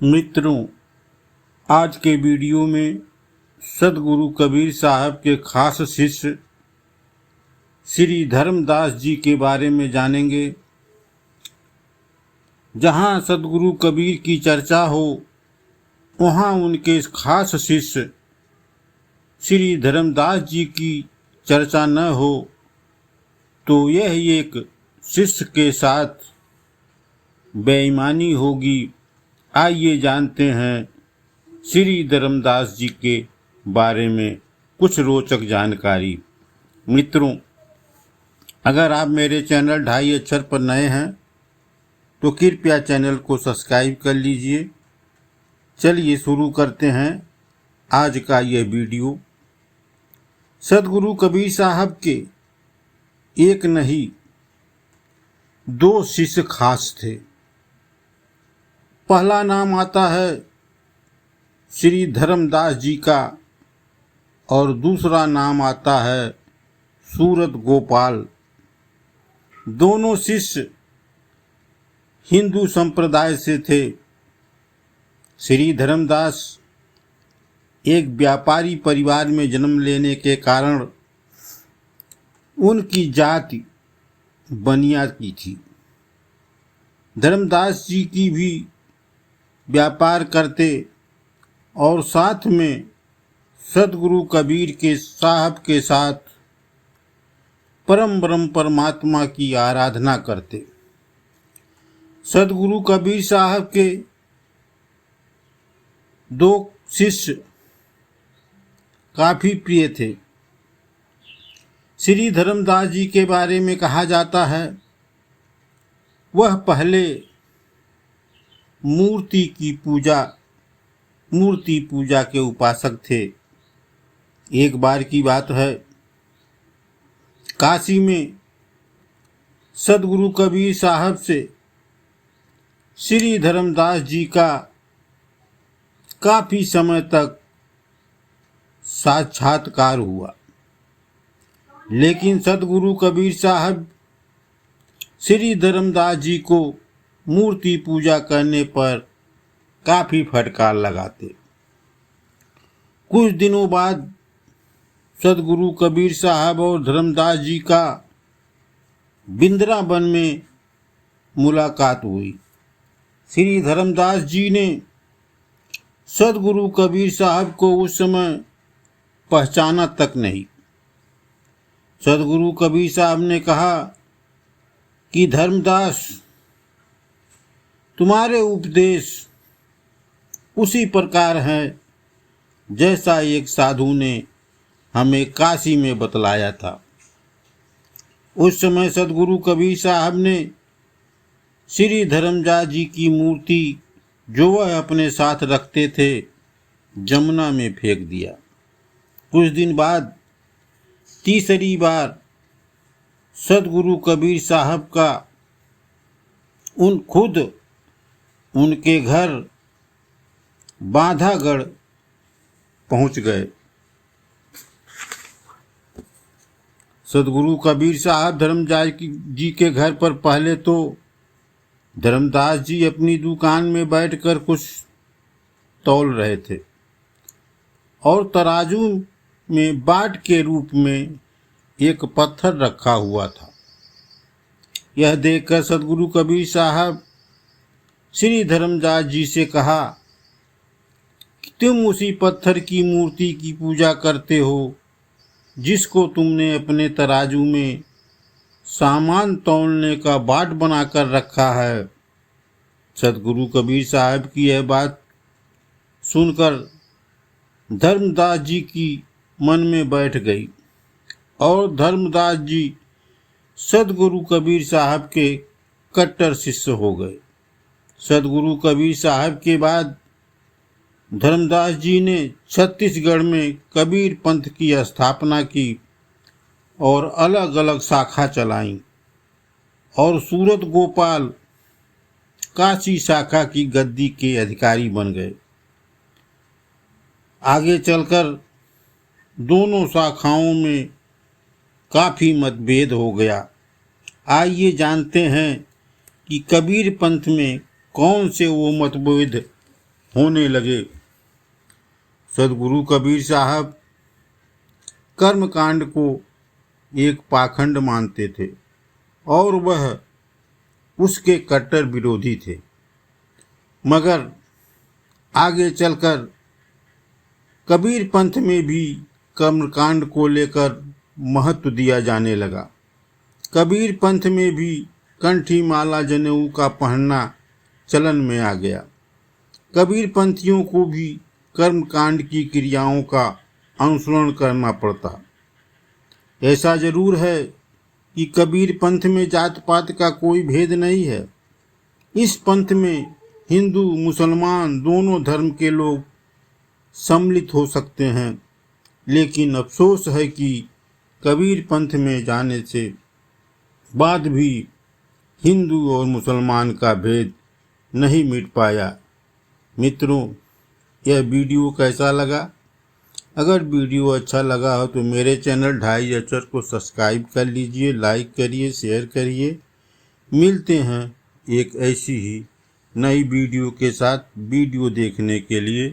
मित्रों, आज के वीडियो में सदगुरु कबीर साहब के खास शिष्य श्री धर्मदास जी के बारे में जानेंगे। जहाँ सदगुरु कबीर की चर्चा हो, वहाँ उनके खास शिष्य श्री धर्मदास जी की चर्चा न हो तो यह एक शिष्य के साथ बेईमानी होगी। आइए जानते हैं श्री धर्मदास जी के बारे में कुछ रोचक जानकारी। मित्रों, अगर आप मेरे चैनल ढाई अक्षर पर नए हैं तो कृपया चैनल को सब्सक्राइब कर लीजिए। चलिए शुरू करते हैं आज का यह वीडियो। सदगुरु कबीर साहब के एक नहीं दो शिष्य खास थे। पहला नाम आता है श्री धर्मदास जी का और दूसरा नाम आता है सूरत गोपाल। दोनों शिष्य हिंदू संप्रदाय से थे। श्री धर्मदास एक व्यापारी परिवार में जन्म लेने के कारण उनकी जाति बनिया की थी। धर्मदास जी की भी व्यापार करते और साथ में सदगुरु कबीर के साहब के साथ परम ब्रह्म परमात्मा की आराधना करते। सदगुरु कबीर साहब के दो शिष्य काफी प्रिय थे। श्री धर्मदास जी के बारे में कहा जाता है, वह पहले मूर्ति पूजा के उपासक थे। एक बार की बात है, काशी में सदगुरु कबीर साहब से श्री धर्मदास जी का काफी समय तक साक्षात्कार हुआ, लेकिन सदगुरु कबीर साहब श्री धर्मदास जी को मूर्ति पूजा करने पर काफी फटकार लगाते। कुछ दिनों बाद सदगुरु कबीर साहब और धर्मदास जी का बिंद्रावन में मुलाकात हुई। श्री धर्मदास जी ने सदगुरु कबीर साहब को उस समय पहचाना तक नहीं। सदगुरु कबीर साहब ने कहा कि धर्मदास, तुम्हारे उपदेश उसी प्रकार हैं जैसा एक साधु ने हमें काशी में बतलाया था। उस समय सदगुरु कबीर साहब ने श्री धर्मदास जी की मूर्ति जो वह अपने साथ रखते थे जमुना में फेंक दिया। कुछ दिन बाद तीसरी बार सदगुरु कबीर साहब का खुद उनके घर बांधागढ़ पहुंच गए। सदगुरु कबीर साहब धर्मदास जी के घर पर पहले तो धर्मदास जी अपनी दुकान में बैठकर कुछ तौल रहे थे और तराजू में बाट के रूप में एक पत्थर रखा हुआ था। यह देखकर सदगुरु कबीर साहब श्री धर्मदास जी से कहा कि तुम उसी पत्थर की मूर्ति की पूजा करते हो जिसको तुमने अपने तराजू में सामान तौलने का बाट बनाकर रखा है। सदगुरु कबीर साहब की यह बात सुनकर धर्मदास जी की मन में बैठ गई और धर्मदास जी सदगुरु कबीर साहब के कट्टर शिष्य हो गए। सदगुरु कबीर साहब के बाद धर्मदास जी ने छत्तीसगढ़ में कबीर पंथ की स्थापना की और अलग अलग शाखा चलाईं और सूरत गोपाल काशी शाखा की गद्दी के अधिकारी बन गए। आगे चलकर दोनों शाखाओं में काफी मतभेद हो गया। आइए जानते हैं कि कबीर पंथ में कौन से वो मतभेद होने लगे। सदगुरु कबीर साहब कर्मकांड को एक पाखंड मानते थे और वह उसके कट्टर विरोधी थे, मगर आगे चलकर कबीर पंथ में भी कर्मकांड को लेकर महत्व दिया जाने लगा। कबीर पंथ में भी कंठी माला जनेऊ का पहनना चलन में आ गया। कबीर पंथियों को भी कर्मकांड की क्रियाओं का अनुसरण करना पड़ता। ऐसा जरूर है कि कबीर पंथ में जात पात का कोई भेद नहीं है। इस पंथ में हिंदू मुसलमान दोनों धर्म के लोग सम्मिलित हो सकते हैं, लेकिन अफसोस है कि कबीर पंथ में जाने से बाद भी हिंदू और मुसलमान का भेद नहीं मिट पाया। मित्रों, यह वीडियो कैसा लगा? अगर वीडियो अच्छा लगा हो तो मेरे चैनल ढाई अक्षर को सब्सक्राइब कर लीजिए, लाइक करिए, शेयर करिए। मिलते हैं एक ऐसी ही नई वीडियो के साथ। वीडियो देखने के लिए